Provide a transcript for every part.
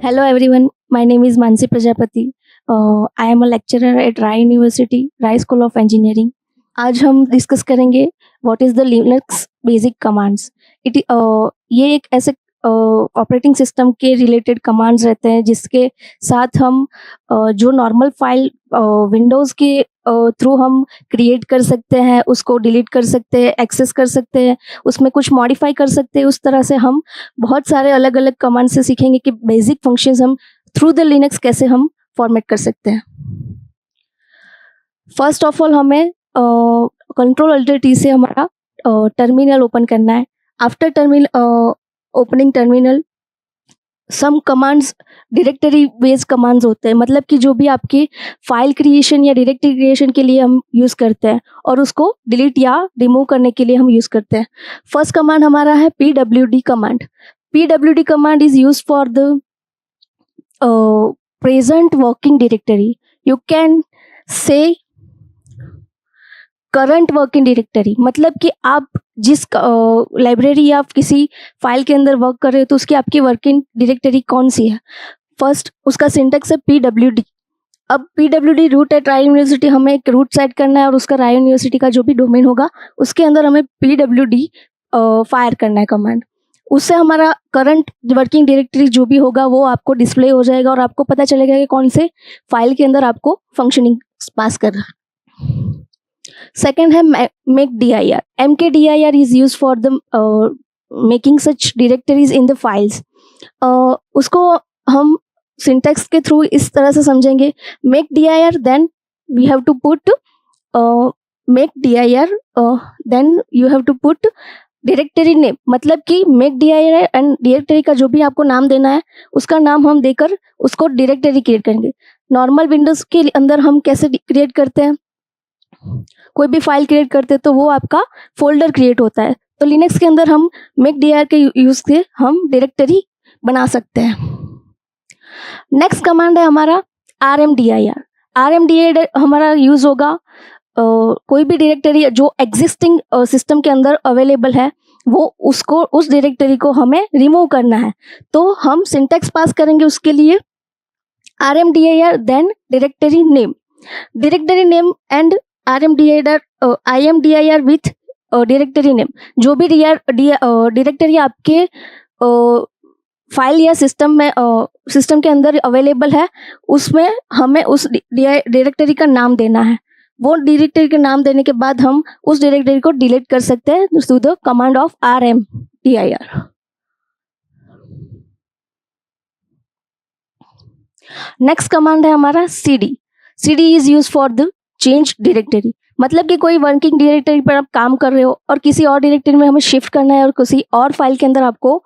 Hello everyone, my name is Mansi Prajapati. I am a lecturer at Rai University, Rai School of Engineering. आज हम discuss करेंगे what is the Linux basic commands. ये एक ऐसे operating system के related commands रहते हैं जिसके साथ हम जो नॉर्मल फाइल विंडोज़ के थ्रू हम क्रिएट कर सकते हैं, उसको डिलीट कर सकते हैं, एक्सेस कर सकते हैं, उसमें कुछ मॉडिफाई कर सकते हैं. उस तरह से हम बहुत सारे अलग अलग कमांड से सीखेंगे कि बेसिक फंक्शंस हम थ्रू द लिनक्स कैसे हम फॉर्मेट कर सकते हैं. फर्स्ट ऑफ ऑल हमें कंट्रोल अल्टर टी से हमारा टर्मिनल ओपन करना है. आफ्टर टर्मिनल ओपनिंग टर्मिनल सम कमांड्स डायरेक्टरी बेस्ड कमांड्स होते हैं, मतलब कि जो भी आपकी फाइल क्रिएशन या डायरेक्टरी क्रिएशन के लिए हम यूज़ करते हैं और उसको डिलीट या रिमूव करने के लिए हम यूज़ करते हैं. फर्स्ट कमांड हमारा है pwd command. pwd command is use for the present working directory. You can say current working directory, मतलब कि आप जिस लाइब्रेरी या किसी फाइल के अंदर वर्क कर रहे हो तो उसकी आपकी वर्किंग डायरेक्टरी कौन सी है. फर्स्ट उसका सिंटेक्स है pwd. अब pwd रूट एट राय यूनिवर्सिटी, हमें एक रूट सेट करना है और उसका राय यूनिवर्सिटी का जो भी डोमेन होगा उसके अंदर हमें pwd फायर करना है कमांड. उससे हमारा करंट वर्किंग डायरेक्टरी जो भी होगा वो आपको डिस्प्ले हो जाएगा और आपको पता चलेगा कि कौन से फाइल के अंदर आपको फंक्शनिंग पास कर रहा है. सेकेंड है make D I are. mkdir is used for the making such directories in the files. उसको हम सिंटेक्स के थ्रू इस तरह से समझेंगे. Make D I R then we have to put make D I R then you have to put directory name, मतलब कि make D I R and directory का जो भी आपको नाम देना है उसका नाम हम देकर उसको डायरेक्टरी क्रिएट करेंगे. नॉर्मल विंडोज के अंदर हम कैसे क्रिएट करते हैं, कोई भी फाइल क्रिएट करते हैं तो वो आपका फोल्डर क्रिएट होता है. तो लिनक्स के अंदर हम मेक डी आई आर के यूज से हम डायरेक्टरी बना सकते हैं. नेक्स्ट कमांड है हमारा rmdir. rmdir हमारा यूज होगा कोई भी डायरेक्टरी जो एग्जिस्टिंग सिस्टम के अंदर अवेलेबल है वो उसको उस डायरेक्टरी को हमें रिमूव करना है. तो हम सिंटेक्स पास करेंगे उसके लिए rmdir then directory name. Directory name and imdir with directory name. जो भी डायरेक्टरी आपके फाइल या सिस्टम के अंदर अवेलेबल है उसमें हमें उस डायरेक्टरी का नाम देना है. वो डायरेक्टरी का नाम देने के बाद हम उस डायरेक्टरी को डिलीट कर सकते हैं through the command of rmdir. Next command है हमारा cd. cd is use for the change directory, मतलब कि कोई वर्किंग डायरेक्टरी पर आप काम कर रहे हो और किसी और डायरेक्टरी में हमें शिफ्ट करना है और किसी और फाइल के अंदर आपको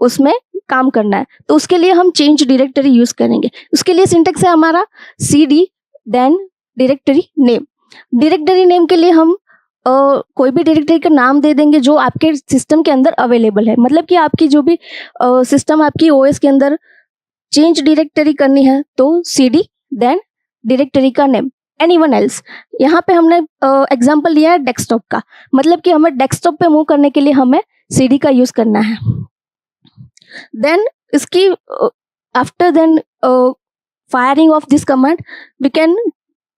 उसमें काम करना है तो उसके लिए हम चेंज डायरेक्टरी यूज करेंगे. उसके लिए सिंटेक्स है हमारा cd then directory name. Directory name के लिए हम कोई भी डायरेक्टरी का नाम दे देंगे जो आपके सिस्टम के अंदर अवेलेबल है, मतलब कि आपकी जो भी सिस्टम आपकी ओएस के अंदर चेंज डायरेक्टरी करनी है तो cd देन डायरेक्टरी का नेम. एनीवन एल्स, यहाँ पे हमने एग्जांपल लिया है डेस्कटॉप का, मतलब कि हमें डेस्कटॉप पे मूव करने के लिए हमें cd का यूज करना है. देन इसकी after then firing of this command we can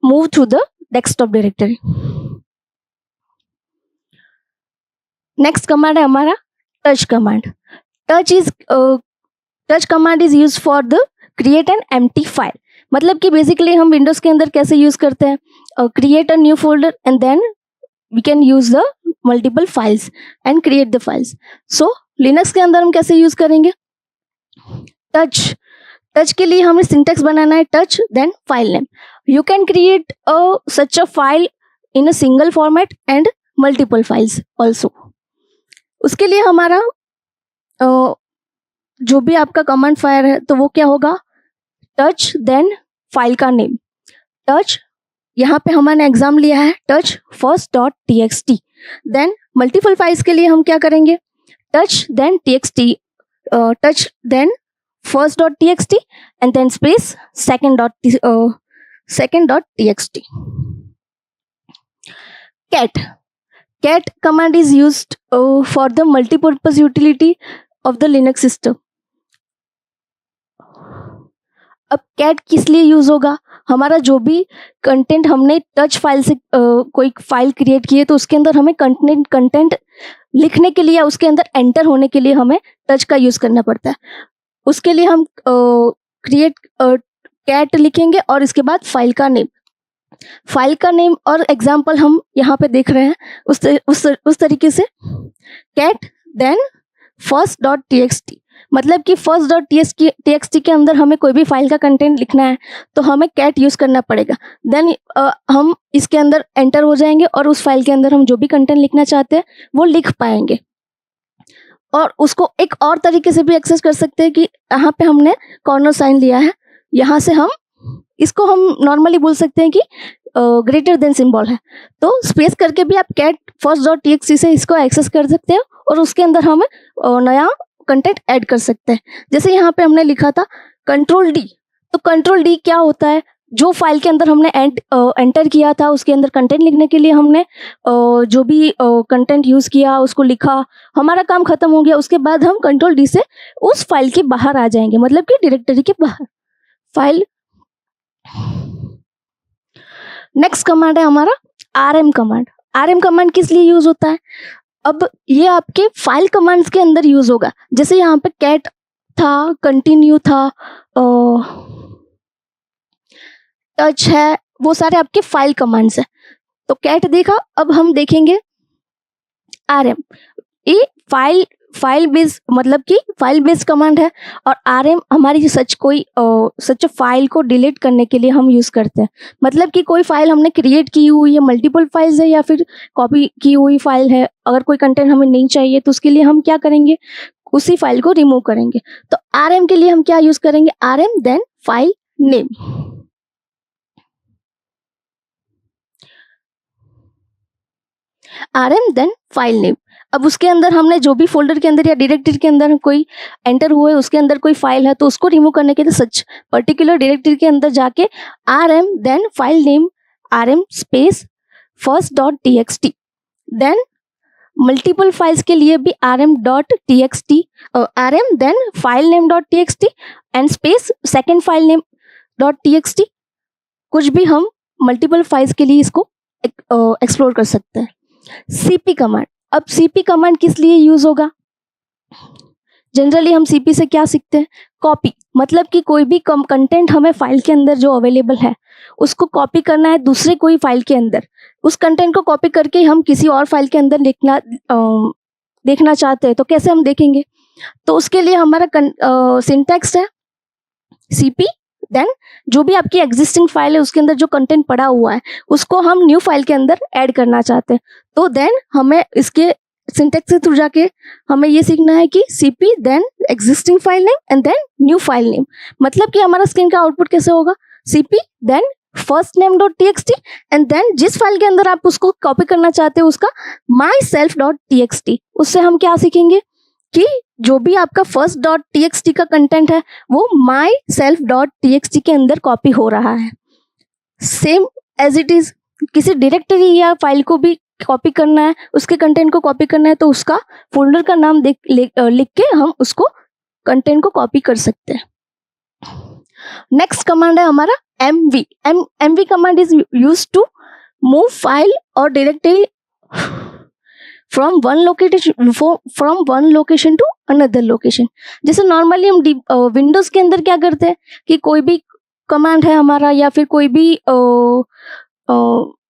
move through the desktop directory. Next command है हमारा touch command. Touch command is use for the create an empty file, मतलब कि बेसिकली हम Windows के अंदर कैसे यूज करते हैं, create a new folder and then we can use the multiple files and create the files. So Linux के अंदर हम कैसे यूज करेंगे टच के लिए हमें सिंटेक्स बनाना है touch then file name. You can create such a file in a single format and multiple files also. उसके लिए हमारा जो भी आपका कमांड फायर है तो वो क्या होगा, टच देन फाइल का नेम. टच यहाँ पे हमने एग्जाम लिया है touch first dot txt. Then multiple files के लिए हम क्या करेंगे, touch then txt, touch then first dot txt and then space second dot txt. cat command is used for the multi-purpose utility of the Linux system. अब cat किस लिए use होगा? हमारा जो भी कंटेंट हमने टच फाइल से कोई फाइल क्रिएट की है तो उसके अंदर हमें कंटेंट लिखने के लिए या उसके अंदर एंटर होने के लिए हमें टच का यूज करना पड़ता है। उसके लिए हम क्रिएट कैट लिखेंगे और इसके बाद फाइल का नेम और एग्जाम्पल हम यहाँ पे देख रहे हैं उस तरीके से cat then first dot TXT, मतलब कि फर्स्ट डॉट टीएक्सटी के अंदर हमें कोई भी फाइल का कंटेंट लिखना है तो हमें कैट यूज करना पड़ेगा। देन हम इसके अंदर एंटर हो जाएंगे और उस फाइल के अंदर हम जो भी कंटेंट लिखना चाहते हैं वो लिख पाएंगे। और उसको एक और तरीके से भी एक्सेस कर सकते हैं कि यहाँ पे हमने कॉर्नर साइन लिया है, यहाँ से हम इसको हम नॉर्मली बोल सकते हैं कि ग्रेटर देन सिंबल है, तो स्पेस करके भी आप कैट फर्स्ट डॉट टीएक्सटी से इसको एक्सेस कर सकते हैं और उसके अंदर हम नया कंटेंट ऐड कर सकते हैं। जैसे यहाँ पे हमने लिखा था कंट्रोल डी, तो कंट्रोल डी क्या होता है? जो फाइल के अंदर हमने एंटर किया था उसके अंदर कंटेंट लिखने के लिए हमने जो भी कंटेंट यूज किया उसको लिखा, हमारा काम खत्म हो गया। उसके बाद हम कंट्रोल डी से उस फाइल के बाहर आ जाएंगे, मतलब कि डायरेक्टरी के बाहर फाइल। नेक्स्ट कमांड है हमारा आरएम कमांड। आरएम कमांड किस लिए यूज होता है? अब ये आपके फाइल कमांड्स के अंदर यूज होगा। जैसे यहाँ पे कैट था, कंटिन्यू था, टच है, वो सारे आपके फाइल कमांड्स है। तो कैट देखा, अब हम देखेंगे आरएम। ये फाइल बेस्ड, मतलब कि फाइल बेस्ड कमांड है और आरएम हमारी सच फाइल को डिलीट करने के लिए हम यूज करते हैं। मतलब कि कोई फाइल हमने क्रिएट की हुई है, मल्टीपल फाइल्स है या फिर कॉपी की हुई फाइल है, अगर कोई कंटेंट हमें नहीं चाहिए तो उसके लिए हम क्या करेंगे? उसी फाइल को रिमूव करेंगे। तो आरएम के लिए हम क्या यूज करेंगे? RM then file name. RM then file name. अब उसके अंदर हमने जो भी फोल्डर के अंदर या डायरेक्टरी के अंदर कोई एंटर हुए, उसके अंदर कोई फाइल है तो उसको रिमूव करने के लिए सच पर्टिकुलर डायरेक्टरी के अंदर जाके RM then file name, RM space first dot TXT. Then multiple files के लिए भी RM dot TXT, RM then file name dot TXT and space second file name dot TXT. कुछ भी हम multiple files के लिए इसको एक्सप्लोर कर सकते हैं। CP command. अब सीपी कमांड किस लिए यूज होगा? जनरली हम सीपी से क्या सीखते हैं? कॉपी, मतलब कि कोई भी कंटेंट हमें फाइल के अंदर जो अवेलेबल है उसको कॉपी करना है दूसरे कोई फाइल के अंदर। उस कंटेंट को कॉपी करके हम किसी और फाइल के अंदर देखना चाहते हैं तो कैसे हम देखेंगे? तो उसके लिए हमारा सिंटैक्स है सीपी देन जो भी आपकी एग्जिस्टिंग फाइल है उसके अंदर जो कंटेंट पड़ा हुआ है उसको हम न्यू फाइल के अंदर ऐड करना चाहते हैं, तो देन हमें इसके सिंटैक्स के थ्रू जाके हमें ये सीखना है कि CP then existing file name and then new file name. मतलब कि हमारा स्क्रीन का आउटपुट कैसे होगा? CP then first name dot TXT and then जिस फाइल के अंदर आप उसको कॉपी करना चाहते हो उसका माई सेल्फ डॉट टीएक्सटी। उससे हम क्या सीखेंगे कि जो भी आपका फर्स्ट डॉट टीएक्सटी का कंटेंट है वो माई सेल्फ डॉट टीएक्सटी के अंदर कॉपी हो रहा है। सेम एज इट इज किसी डायरेक्टरी या फाइल को भी कॉपी करना है, उसके कंटेंट को कॉपी करना है तो उसका फोल्डर का नाम लिख के हम उसको कंटेंट को कॉपी कर सकते हैं। नेक्स्ट कमांड है हमारा MV. MV command is used to move file और directory from one location to another location. जैसे नॉर्मली हम विंडोज के अंदर क्या करते हैं कि कोई भी कमांड है हमारा या फिर कोई भी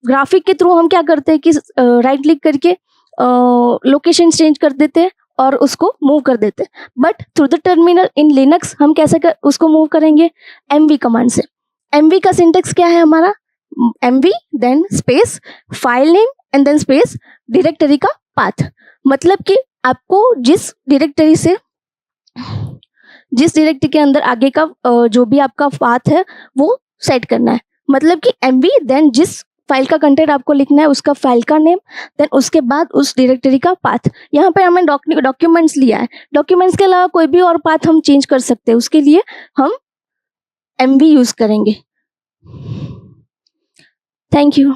ग्राफिक के थ्रू हम क्या करते हैं कि राइट क्लिक करके लोकेशन चेंज कर देते हैं और उसको मूव कर देते हैं। But through the terminal in Linux हम कैसे उसको मूव करेंगे? एमवी कमांड से। एमवी का सिंटेक्स क्या है हमारा? MV then space file name and then space directory का पाथ। मतलब कि आपको जिस डायरेक्टरी के अंदर आगे का जो भी आपका पाथ है वो सेट करना है। मतलब कि एमवी देन जिस फाइल का कंटेंट आपको लिखना है उसका फाइल का नेम, देन उसके बाद उस डायरेक्टरी का पाथ। यहाँ पे हमें डॉक्यूमेंट्स लिया है, डॉक्यूमेंट्स के अलावा कोई भी और पाथ हम चेंज कर सकते हैं, उसके लिए हम एमवी यूज करेंगे। Thank you.